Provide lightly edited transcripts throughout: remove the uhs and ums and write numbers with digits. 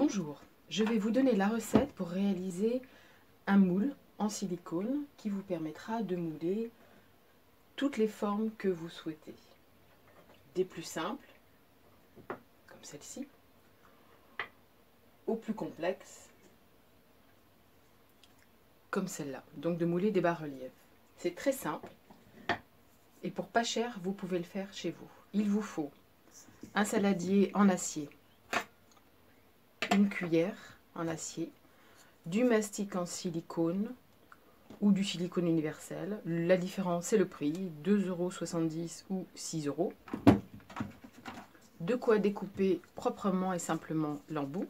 Bonjour, je vais vous donner la recette pour réaliser un moule en silicone qui vous permettra de mouler toutes les formes que vous souhaitez. Des plus simples, comme celle-ci, aux plus complexes, comme celle-là. Donc de mouler des bas-reliefs. C'est très simple et pour pas cher, vous pouvez le faire chez vous. Il vous faut un saladier en acier, une cuillère en acier, du mastic en silicone ou du silicone universel. La différence, c'est le prix, 2,70 € ou 6 €. De quoi découper proprement et simplement l'embout.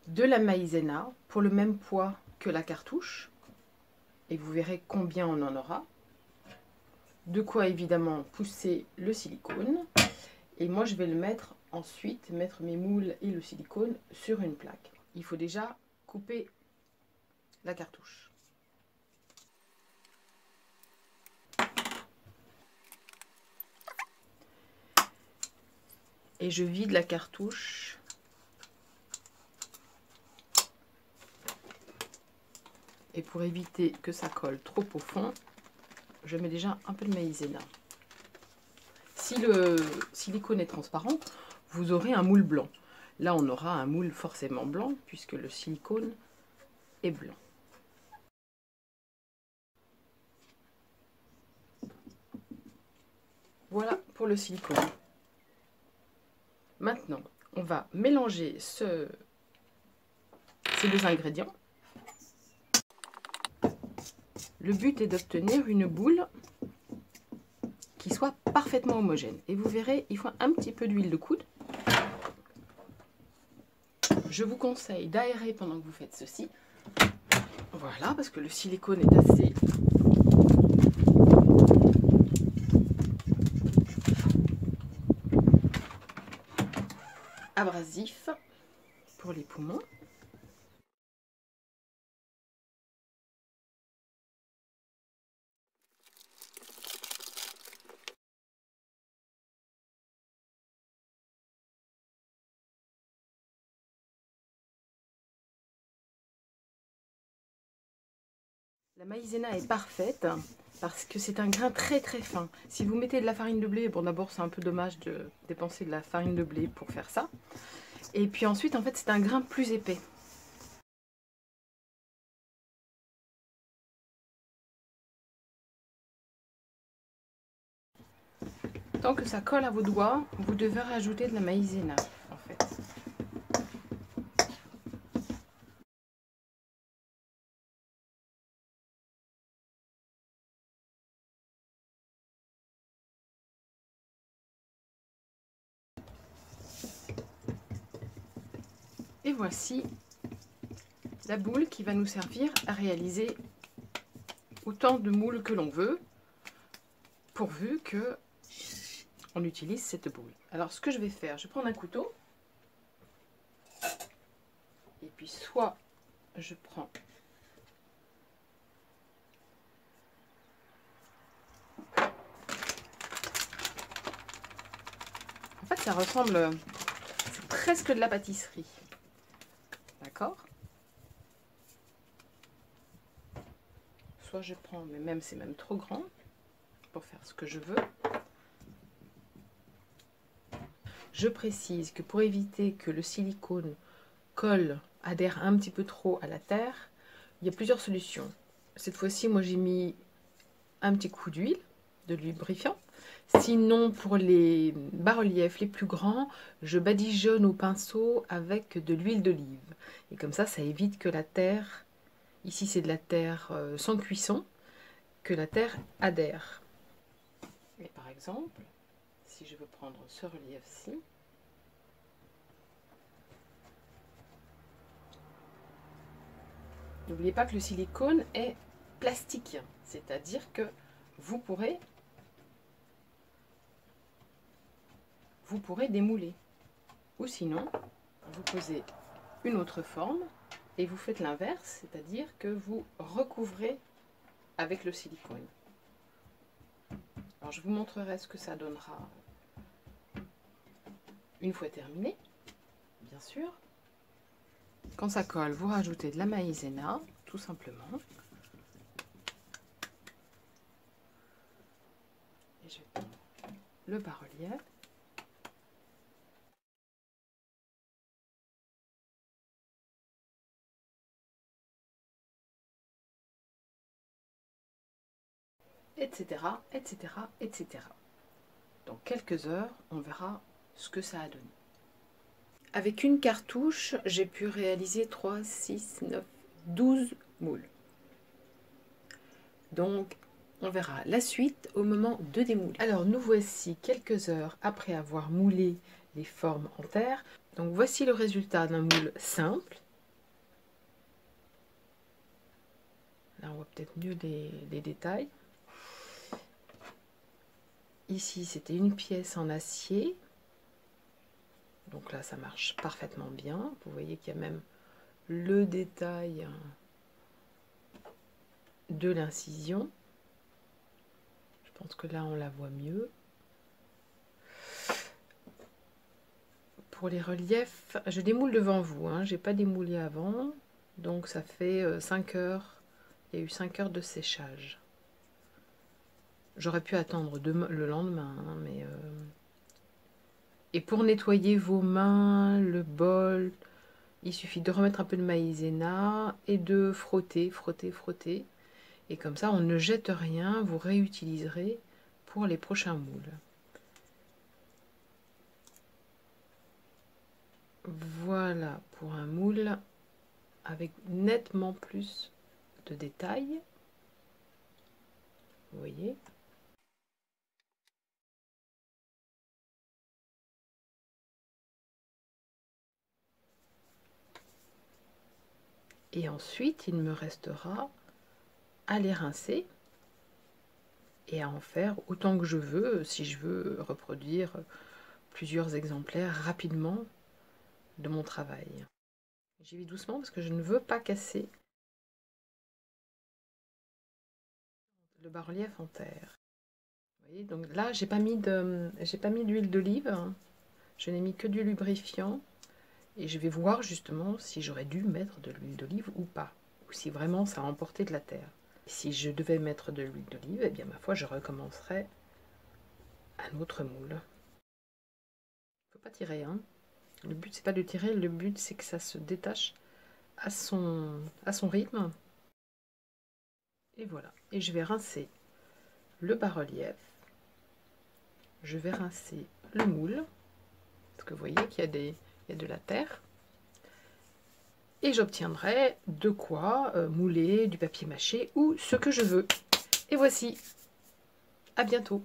De la maïzena pour le même poids que la cartouche. Et vous verrez combien on en aura. De quoi évidemment pousser le silicone. Et moi, je vais le mettre ensuite, mettre mes moules et le silicone sur une plaque. Il faut déjà couper la cartouche. Et je vide la cartouche. Et pour éviter que ça colle trop au fond, je mets déjà un peu de maïzena. Si le silicone est transparent, vous aurez un moule blanc. Là, on aura un moule forcément blanc puisque le silicone est blanc. Voilà pour le silicone. Maintenant, on va mélanger ces deux ingrédients. Le but est d'obtenir une boule qui soit parfaitement homogène. Et vous verrez, il faut un petit peu d'huile de coude. Je vous conseille d'aérer pendant que vous faites ceci. Voilà, parce que le silicone est assez abrasif pour les poumons. La maïzena est parfaite parce que c'est un grain très très fin. Si vous mettez de la farine de blé, bon d'abord c'est un peu dommage de dépenser de la farine de blé pour faire ça. Et puis ensuite en fait c'est un grain plus épais. Tant que ça colle à vos doigts, vous devez rajouter de la maïzena en fait. Et voici la boule qui va nous servir à réaliser autant de moules que l'on veut, pourvu que on utilise cette boule. Alors ce que je vais faire, je vais prendre un couteau, et puis soit je prends en fait ça ressemble, c'est presque de la pâtisserie, d'accord? Soit je prends, mais même c'est même trop grand pour faire ce que je veux. Je précise que pour éviter que le silicone colle, adhère un petit peu trop à la terre, il y a plusieurs solutions. Cette fois-ci, moi j'ai mis un petit coup d'huile, de lubrifiant. Sinon, pour les bas-reliefs les plus grands, je badigeonne au pinceau avec de l'huile d'olive. Et comme ça évite que la terre, ici c'est de la terre sans cuisson, que la terre adhère. Et par exemple, si je veux prendre ce relief-ci, n'oubliez pas que le silicone est plastique, c'est-à-dire que vous pourrez démouler. Ou sinon, vous posez une autre forme et vous faites l'inverse, c'est-à-dire que vous recouvrez avec le silicone. Alors je vous montrerai ce que ça donnera une fois terminé. bien sûr. Quand ça colle, vous rajoutez de la maïzena, tout simplement. Et je tends le bas-relief. Etc., etc., etc. Dans quelques heures, on verra ce que ça a donné. Avec une cartouche, j'ai pu réaliser 3, 6, 9, 12 moules. Donc, on verra la suite au moment de démouler. Alors, nous voici quelques heures après avoir moulé les formes en terre. Donc, voici le résultat d'un moule simple. Là, on voit peut-être mieux les détails. Ici, c'était une pièce en acier. Donc là, ça marche parfaitement bien. Vous voyez qu'il y a même le détail de l'incision. Je pense que là, on la voit mieux. Pour les reliefs, je démoule devant vous. Hein. Je n'ai pas démoulé avant. Donc ça fait 5 heures. Il y a eu 5 heures de séchage. J'aurais pu attendre le lendemain. Hein, mais Et pour nettoyer vos mains, le bol, il suffit de remettre un peu de maïzena et de frotter, frotter, frotter. Et comme ça, on ne jette rien, vous réutiliserez pour les prochains moules. Voilà pour un moule avec nettement plus de détails. Vous voyez ? Et ensuite, il me restera à les rincer et à en faire autant que je veux, si je veux reproduire plusieurs exemplaires rapidement de mon travail. J'y vais doucement parce que je ne veux pas casser le bas-relief en terre. Vous voyez, donc là, j'ai pas mis d'huile d'olive, je n'ai mis que du lubrifiant. Et je vais voir justement si j'aurais dû mettre de l'huile d'olive ou pas. Ou si vraiment ça a emporté de la terre. Et si je devais mettre de l'huile d'olive, eh bien ma foi, je recommencerai un autre moule. Il ne faut pas tirer, hein. Le but, c'est pas de tirer, le but, c'est que ça se détache à son rythme. Et voilà. Et je vais rincer le bas-relief. Je vais rincer le moule. Parce que vous voyez qu'il y a de la terre. Et j'obtiendrai de quoi mouler du papier mâché ou ce que je veux. Et voici, à bientôt.